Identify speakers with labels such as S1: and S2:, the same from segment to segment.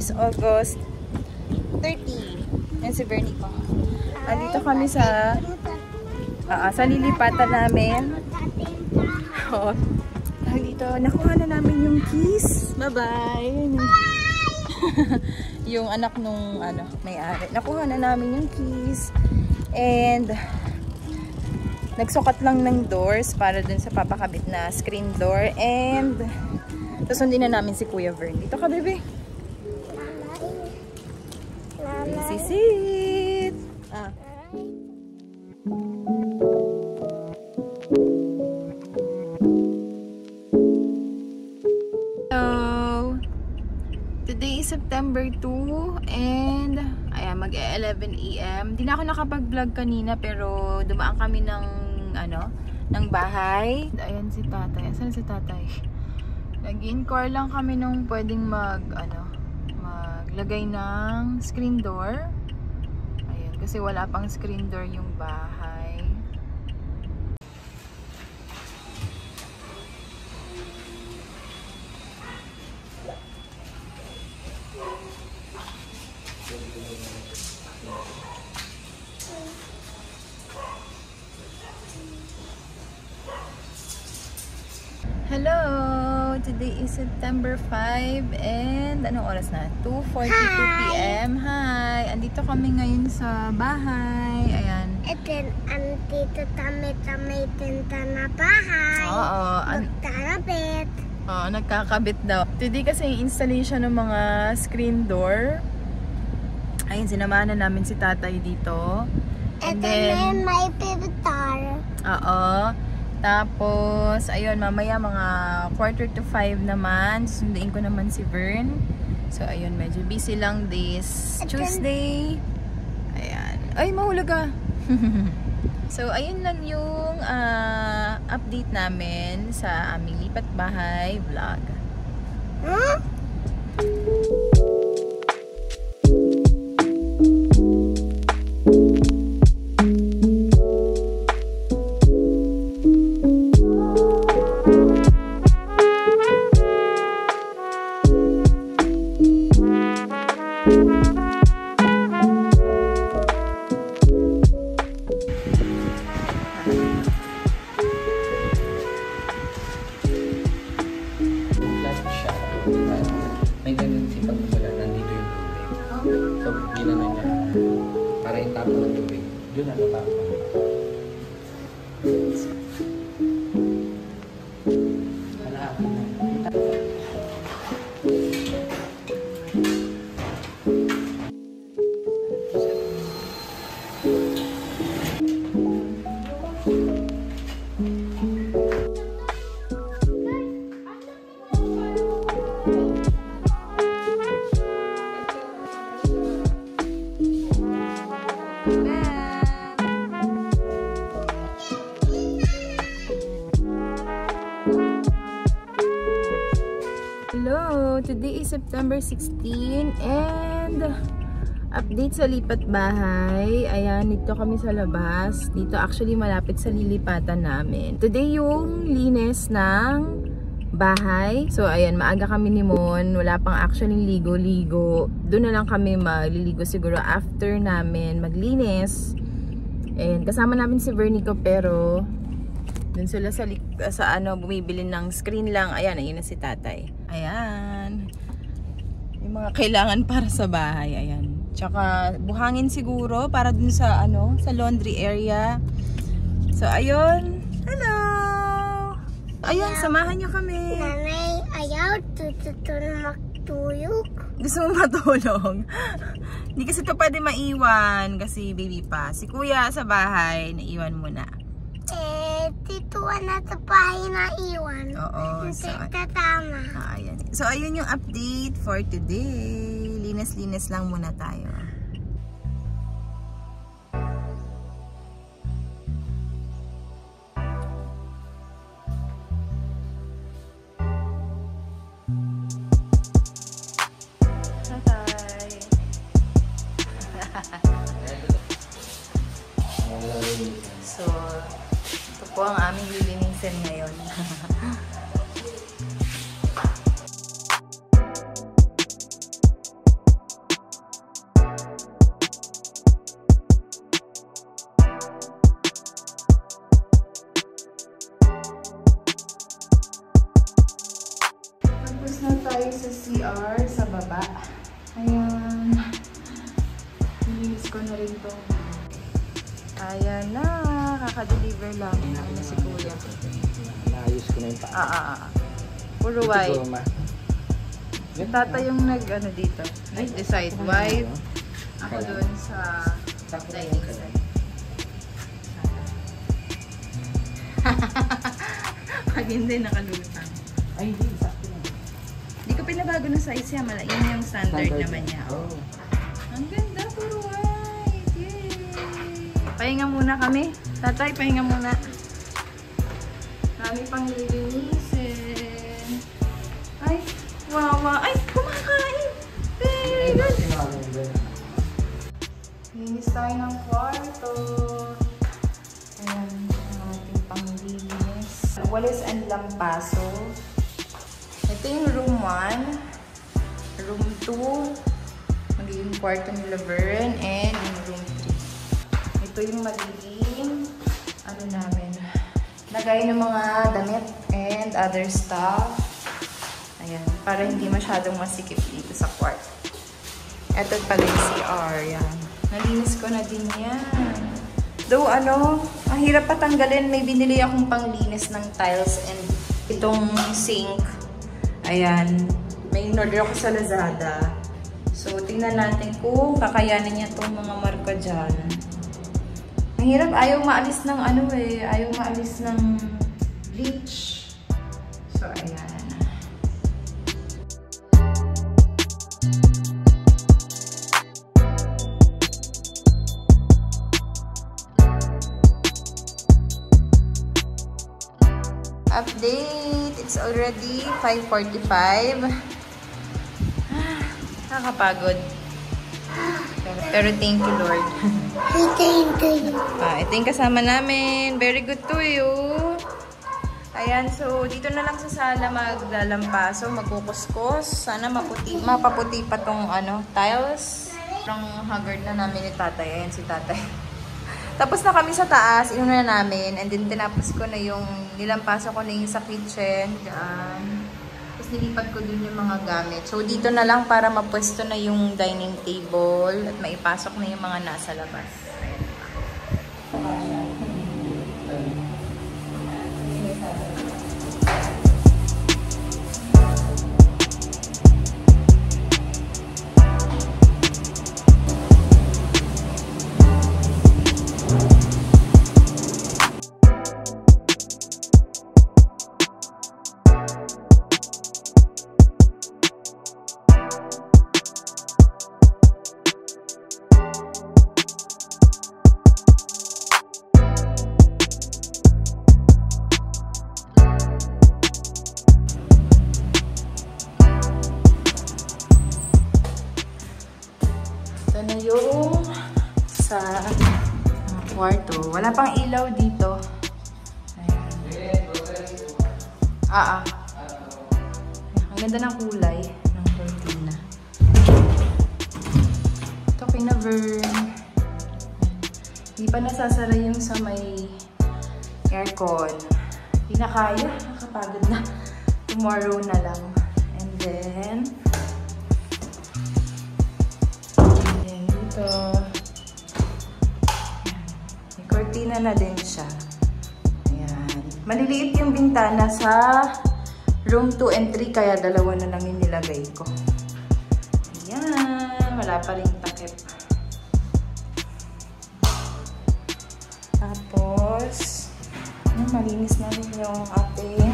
S1: is August 30. Yan si Bernie ko. Andito kami sa lilipatan namin. Oh, dito, nakuha na namin yung keys. Bye-bye. Yung anak nung may-ari. Nakuha na namin yung keys. And nagsukat lang ng doors para dun sa papakabit na screen door. And susundin na namin si Kuya Vern. Dito ka, bebe. Sit. Today is September 2 and ayan, mag-11 AM. Di na ako nakapag-vlog kanina pero dumaan kami ng ng bahay. Ayan si tatay. Asan si tatay? Nag-inquire lang kami nung pwedeng maglagay ng screen door. Ayan, kasi wala pang screen door yung bahay. Hello! Today is September 5 and anong oras na? 2:42 PM. Hi! Andito kami ngayon sa bahay. Ayan.
S2: Andito kami tinta na bahay.
S1: Oo.
S2: Nagkakabit.
S1: Oo, nagkakabit daw. Today kasi yung installation ng mga screen door. Ayun, sinamahan na namin si tatay dito. And then
S2: may pivotar.
S1: Oo. Tapos, ayun, mamaya mga 4:45 naman. Susunduin ko naman si Vern. So, ayun, medyo busy lang this Tuesday. Ayan. Ay, mahulog ka. So, ayun lang yung update namin sa aming lipat bahay vlog.
S2: Huh?
S3: May ganun si pagmula, nandito yung tubig. So, ginano niya. Para yung tapo ng tubig. Doon na tapo. Malapit na.
S1: Hello! Today is September 16 and update sa lipat bahay. Ayan, dito kami sa labas. Dito actually malapit sa lilipatan namin. Today yung linis ng bahay. So ayan, maaga kami ni Mon. Wala pang actually ligo-ligo. Doon na lang kami magliligo siguro after namin maglinis. And kasama namin si Vernico pero dun sila sa bumibili ng screen lang. Ayan, ayun na si tatay. Ayan. Yung mga kailangan para sa bahay. Ayan. Tsaka buhangin siguro para dun sa sa laundry area. So, ayun. Hello! Ayun, samahan nyo kami.
S2: Nanay, ayaw matulog.
S1: Gusto mo matulog? Hindi kasi ito pwede maiwan kasi baby pa. Si kuya sa bahay, naiwan muna.
S2: Dito na sa bahay na iwan.
S1: Oo.
S2: So, tatama.
S1: Ayan. So, ayun yung update for today. Linis-linis lang muna tayo. So, ito po ang aming lilinisin ngayon. to. Ayan na. Kaka-deliver lang. Ayan na si Kuya.
S3: Naayos ko na yung paa.
S1: Puro white. Tata yung nag-ano dito. Nag-decide white. Ako dun sa dining set. Pag hindi nakalutang.
S3: Ay, hindi. Sakto na.
S1: Hindi ko pinabago na size yan. Yun yung standard naman niya.
S3: Oh.
S1: Ang ganda. Puro white. Yay! Pahinga muna kami. Tatay, pahinga muna. Kami pang lilinisin. Ay, wawa. Ay, kumakain. Very good. Linis tayo ng kwarto. Ayan, ang ating panglinis. Walis and lampaso. Ito yung room 1. Room 2. Magiging kwarto ni Laverne. And yung room 3. Ito yung magiging ano namin. Lagay ng mga damit and other stuff. Ayan, para hindi masyadong masikip dito sa kwarto. Ito pala yung CR. Yan. Nalinis ko na din yan. Though ano, ang hirap patanggalin. May binili akong panglinis ng tiles and itong sink. Ayan. May in-order ako sa Lazada. So, tingnan natin kung kakayanin niya itong mga marka dyan. Ang hirap. Ayaw maalis ng ano eh. Ayaw maalis ng bleach. So, ayan. Update! It's already 5:45. Nakakapagod. Pero thank you, Lord. Ito yung kasama namin. Very good to you. Ayan, so dito na lang sa sala maglalampaso, magkukuskus. Sana mapaputi pa tong ano, tiles. Ang haggard na namin ni tatay. Ayan si tatay. Tapos na kami sa taas, inuna na namin. And then tinapos ko na yung, nilampaso ko na yung sa kitchen. Diyan. Tapos nilipat ko dun yung mga gamit. So dito na lang para mapwesto na yung dining table. At maipasok na yung mga nasa labas. Na yung sa kwarto. Wala pang ilaw dito. Ayan. Ang ganda ng kulay ng cortina. Ito kina Vern. Hindi pa nasasara yung sa may aircon. Hindi na kaya. Nakapagod na. Tomorrow na lang. And then ito. May cortina na din siya. Ayan. Maliliit yung bintana sa room 2 and 3 kaya dalawa na lang yung nilagay ko. Ayan. Wala pa rin takip. Tapos malinis na rin yung ating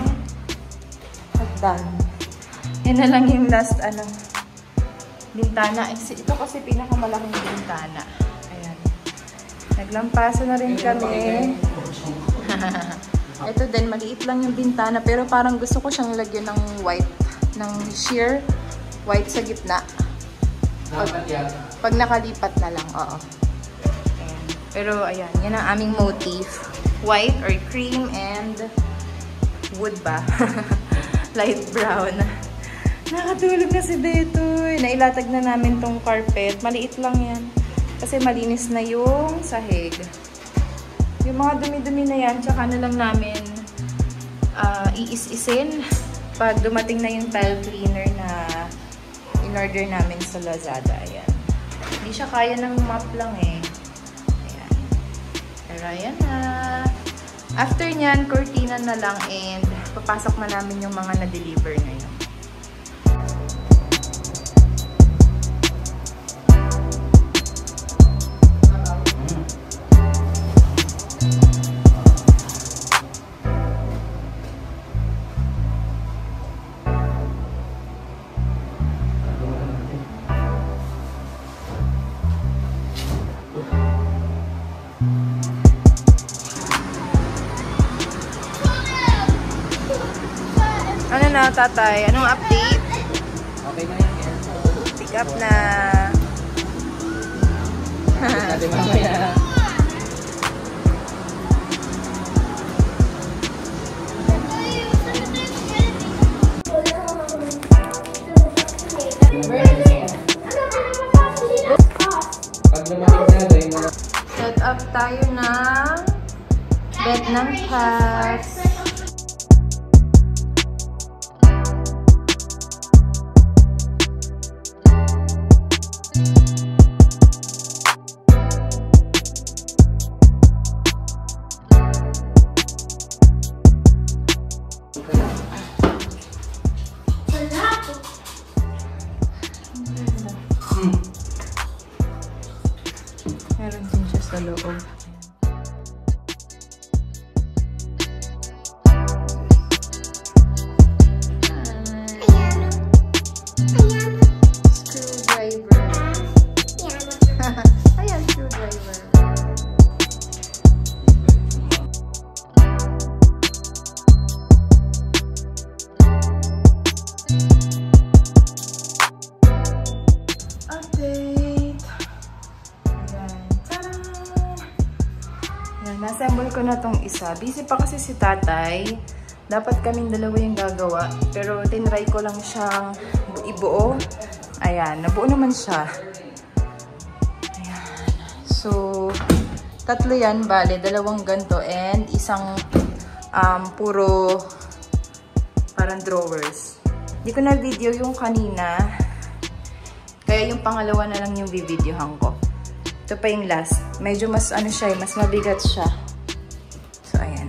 S1: hagdan. Yan na lang yung last ano bintana. Ito kasi pinakamalaking bintana. Ayan. Naglampaso na rin kami. Ito din, maliit lang yung bintana. Pero parang gusto ko siyang lagyan ng white. Ng sheer white sa gitna. Pag nakalipat na lang. Oo. Ayan. Pero ayan, yan ang aming motif. White or cream and wood ba? Light brown. Nakatulog na si Betoy. Nailatag na namin tong carpet. Maliit lang yan. Kasi malinis na yung sahig. Yung mga dumi-dumi na yan, tsaka na lang namin iis-isin pag dumating na yung tile cleaner na in-order namin sa Lazada. Ayan. Hindi siya kaya ng mop lang eh. Pero ayan na. After nyan, cortina na lang and papasok na namin yung mga na-deliver ngayon. Ano na, tatay? Anong update?
S3: Okay na yan.
S1: Pick up na.
S3: Natin mamaya. Pag lumating na, gawin mo na.
S1: Set up tayo ng bed ng cats. Meron din siya sa loob. Screwdriver. Ayan, screwdriver. Update. Nassemble ko na tong isa. Busy pa kasi si tatay. Dapat kaming dalawa yung gagawa. Pero tinry ko lang siyang ibuo. Ayan, nabuo naman siya. Ayan. So, tatlo yan, bale. Dalawang ganto and isang puro parang drawers. Hindi ko na video yung kanina. Kaya yung pangalawa na lang yung videohan ko. Ito pa yung last. Medyo mas ano siya, mas mabigat siya. So, ayan.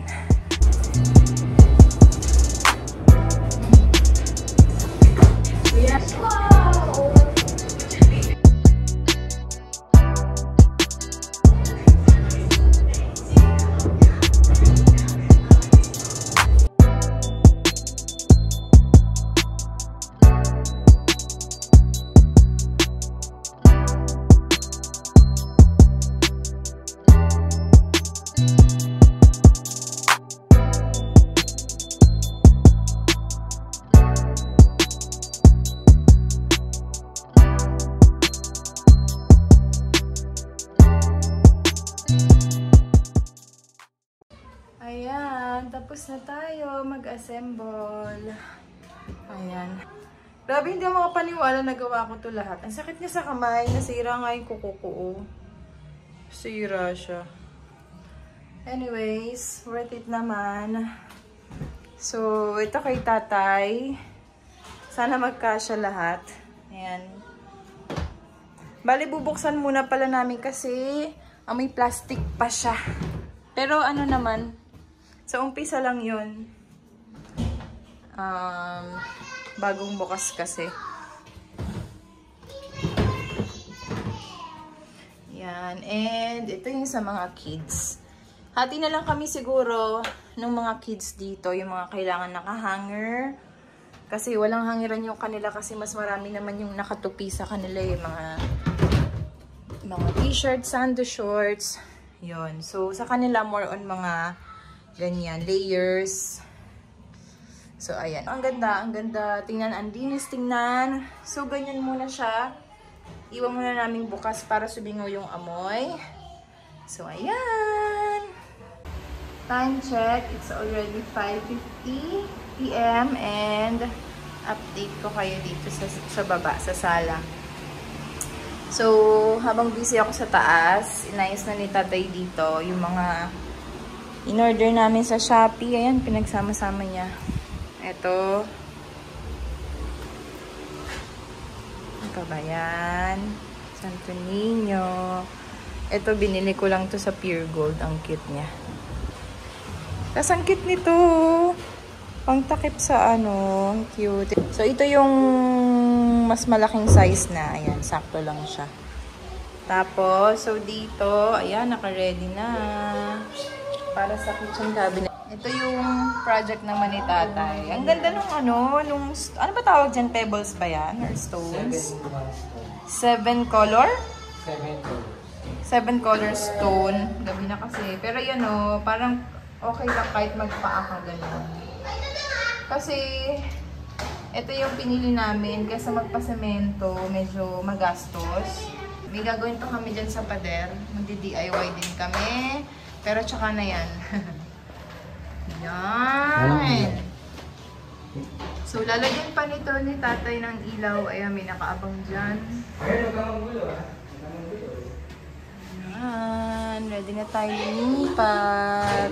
S1: Ayan, tapos na tayo mag-assemble. Ayan. Grabe, hindi ako makapaniwala na gawa ko to lahat. Ang sakit niya sa kamay. Nasira nga yung kuko ko. Sira siya. Anyways, worth it naman. So, ito kay tatay. Sana magkasya lahat. Ayan. Bali, bubuksan muna pala namin kasi may plastic pa siya. Pero ano naman, sa umpisa lang yun. Bagong bukas kasi. Yan. And ito yung sa mga kids. Hati na lang kami siguro ng mga kids dito. Yung mga kailangan naka-hanger. Kasi walang hangiran yung kanila kasi mas marami naman yung nakatupi sa kanila. Yung mga t-shirts, sando shorts. Yun. So, sa kanila more on mga ganyan, layers. So, ayan. Ang ganda, ang ganda. Tingnan, ang dinis tingnan. So, ganyan muna siya. Iwan muna namin bukas para subingaw yung amoy. So, ayan. Time check. It's already 5:50 PM and update ko kayo dito sa baba, sa sala. So, habang busy ako sa taas, inayos na ni tatay dito yung mga in-order namin sa Shopee. Ayan, pinagsama-sama niya. Ito. Ano pa ba yan? Santo Niño. Ito, binili ko lang to sa Pure Gold. Ang cute niya. Tapos ang cute nito. Pang takip sa ano. Ang cute. So, ito yung mas malaking size na. Ayan, sakto lang siya. Tapos, so dito, ayan, naka-ready na. Para sa kitchen cabinet. Ito yung project naman ni tatay. Ang ganda nung ano ba tawag dyan? Pebbles ba yan? Or stones? 7 color? 7 color stone. Gabi na kasi. Pero yan o, parang okay lang kahit magpaa ka gano'n. Kasi, ito yung pinili namin. Kaysa magpa-semento, medyo magastos. May gagawin pa kami dyan sa pader. Magdi-DIY din kami. Pero tsaka na yan. Yan. So, lalagyan pa nito ni tatay ng ilaw. Ayan, may nakaabang dyan. Ayan. Ready na tayo lumipat.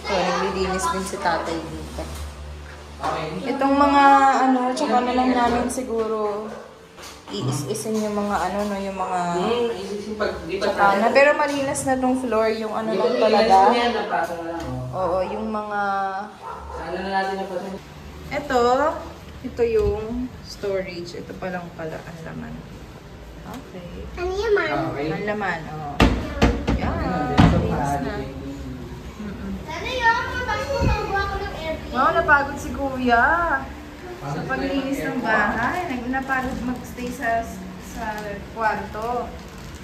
S1: So, naglilinis din si tatay dito. Itong mga ano, tsaka na lang namin siguro iis-isin yung mga ano, no, yung mga tsaka na. Pero malinis na tong floor, yung ano lang talaga. Oo, yung mga ito yung storage. Ito pa lang pala ang laman. Okay.
S2: Ano yaman?
S1: Ang laman, oo. Yan, malinis na.
S2: Ano yun? Mabagpapagawa ko ng airplane.
S1: Wow, napagod si Kuya. Sa paglinis ng bahay, napagod mag-stay sa kwarto.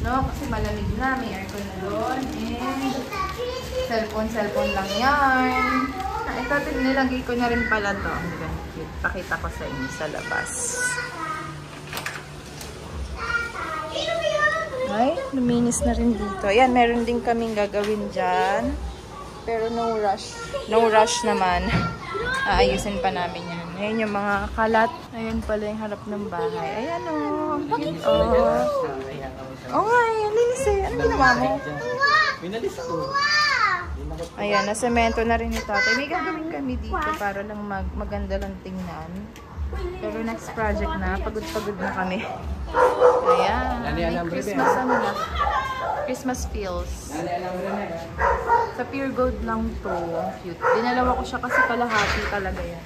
S1: No? Kasi malamig na, may aircon na doon. And cellphone lang yan. Ito, nilagay ko na rin pala to. Ang cute. Pakita ko sa inyo sa labas. Ay, luminis na rin dito. Ayan, meron din kaming gagawin dyan. Pero no rush. No rush naman. Aayusin pa namin yan. Ayan yung mga kalat. Ayan pala yung harap ng bahay. Ayan o. Oo nga, ayan. Linis eh. Ano ginawa mo?
S3: Minalis ko.
S1: Ayan, nasemento na rin ni tatay. May gagawin kami dito para lang maganda lang tingnan. Pero next project na. Pagod-pagod na kami. Ayan. May Christmas ano na. Christmas feels. Sa Pure Gold lang to. Cute. Dinalawa ko siya kasi kalahati talaga yan.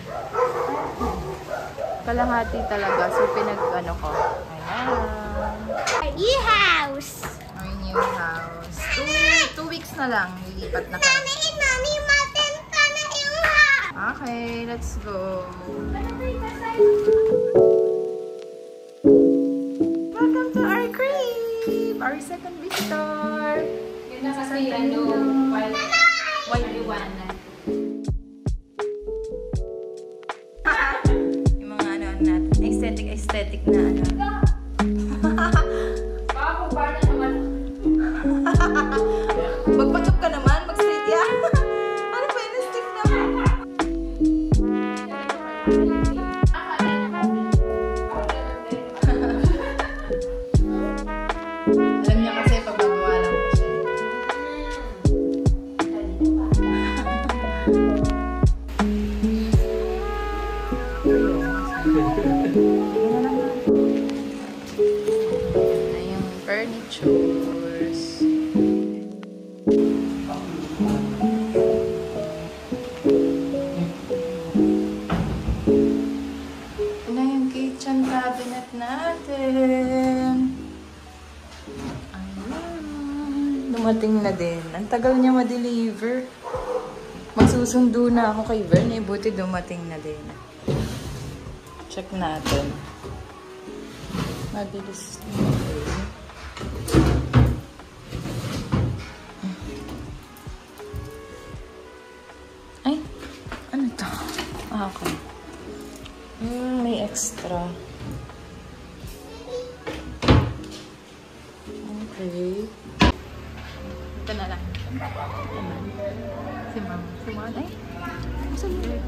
S1: Kalahati talaga. So, pinag-ano ko. Ayan.
S2: Our new house.
S1: Our new house. 2 weeks na lang. Lilipat na kami.
S2: Nani, matenta na yung house.
S1: Okay, let's go. Welcome to our crib. Our second visitor.
S4: Yun na kasi ano, white liwanag.
S1: Yung mga ano natin, aesthetic na ano.
S4: Baka parang naman.
S1: Magpachop ka naman, mag-straight ya. Ano ba yun? Stick na. Alam niya kasi pagagawa lang ko siya. Yung furnitures. Ito na yung kitchen cabinet natin. Ayan. Dumating na din. Ang tagal niya ma-deliver. Magsusundo na ako kay Vern. Buti dumating na din. Check natin. Mabilis. Ay, ano to? Ah, okay. May extra. Okay. Ito na lang. Si Mom. Si Mom. Ay, saan yun?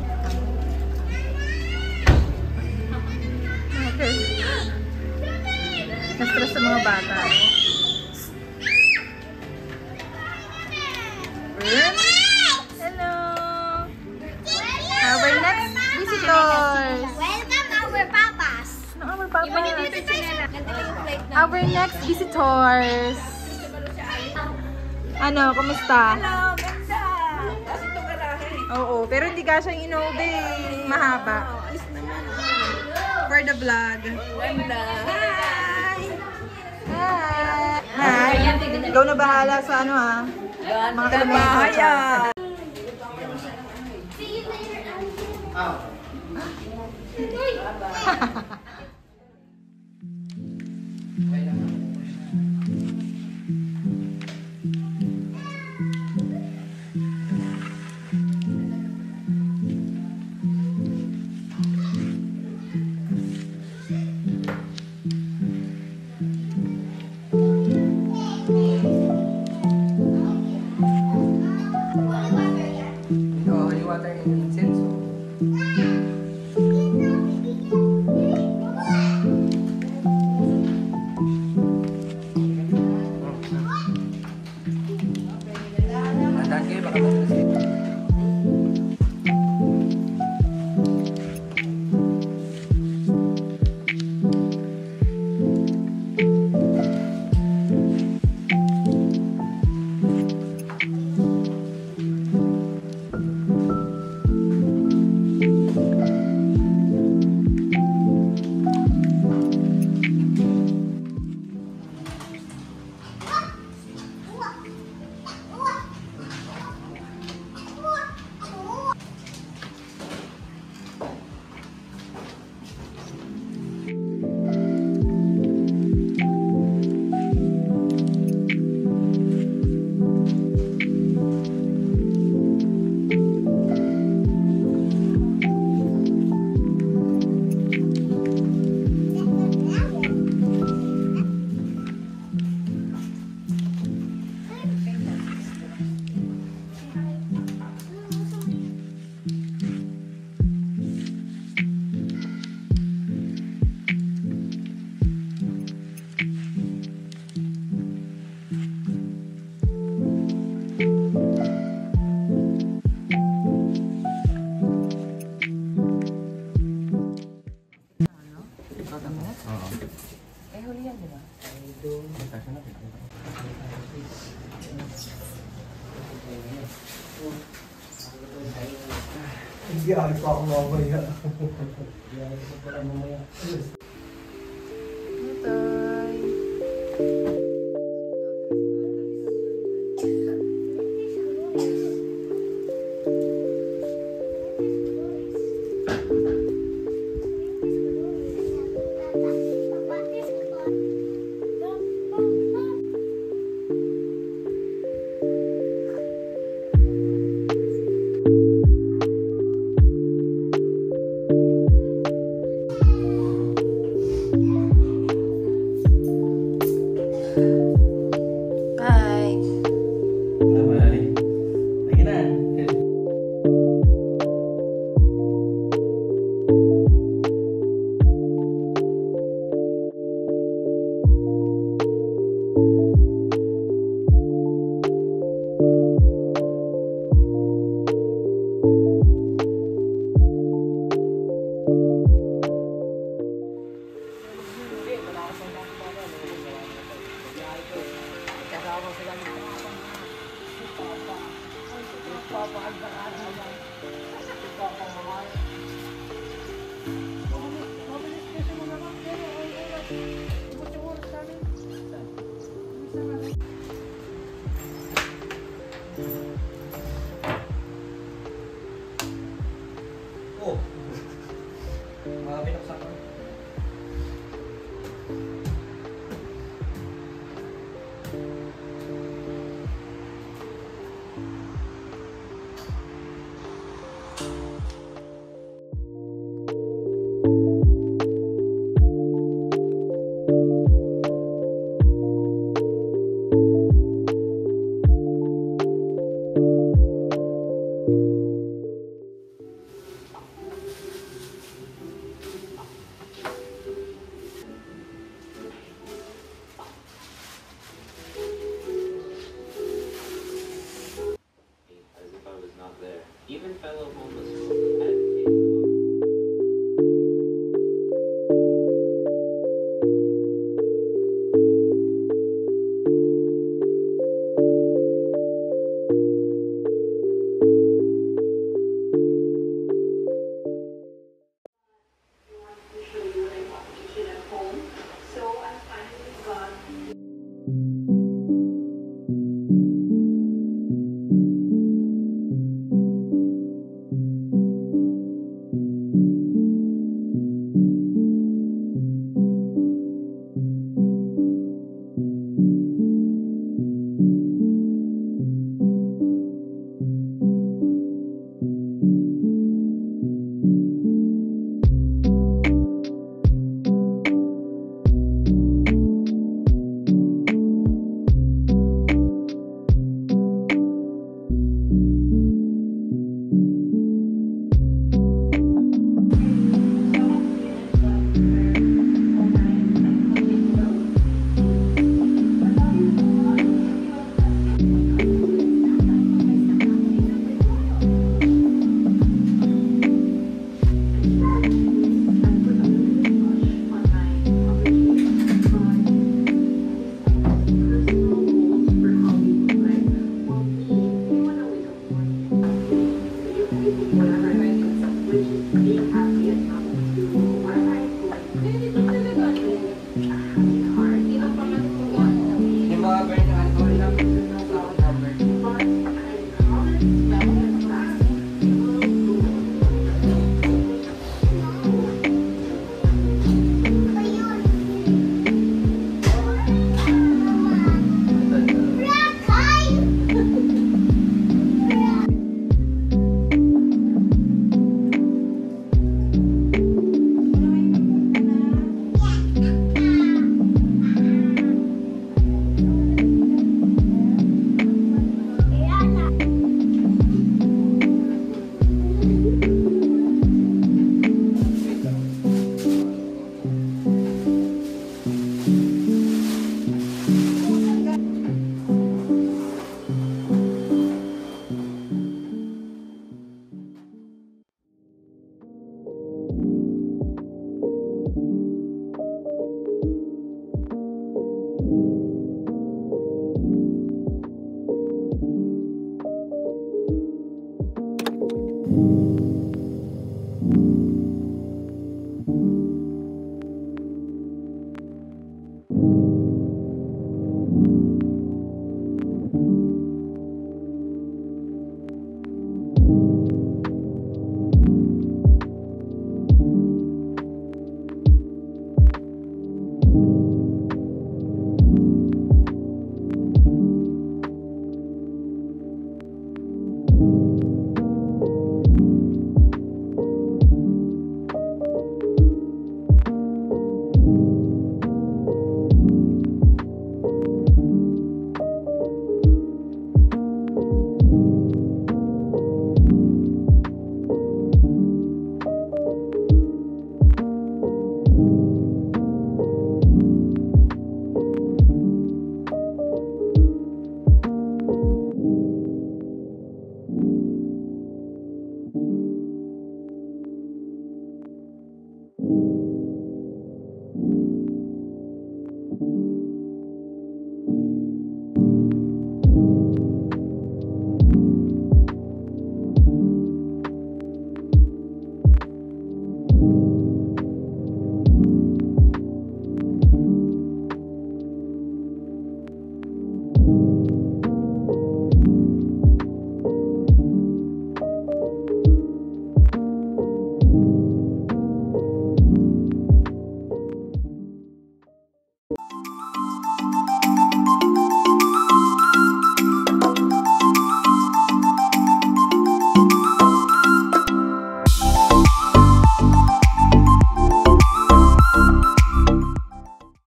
S1: Okay. Na-stress sa mga bata. Hello! Our next visitors!
S2: Welcome our papas.
S1: Ano our Papa.
S4: Dito sila. Nandito yung flight na.
S1: Our next visitors. Ano, kumusta?
S5: Hello, ganda! Kasi ito garahe.
S1: Oo, pero hindi kasha yung inobe. Mahaba.
S5: Alis naman.
S1: For the vlog.
S5: Ganda.
S1: Hi! Hi! Ikaw na bahala sa ano ha. Mga
S5: Bahaya.
S3: Holy water and incense. Tandaan kayo, baka matulis kayo.
S6: Hindi ako ako mamaya.
S3: Oh! Mga pinaksak ko.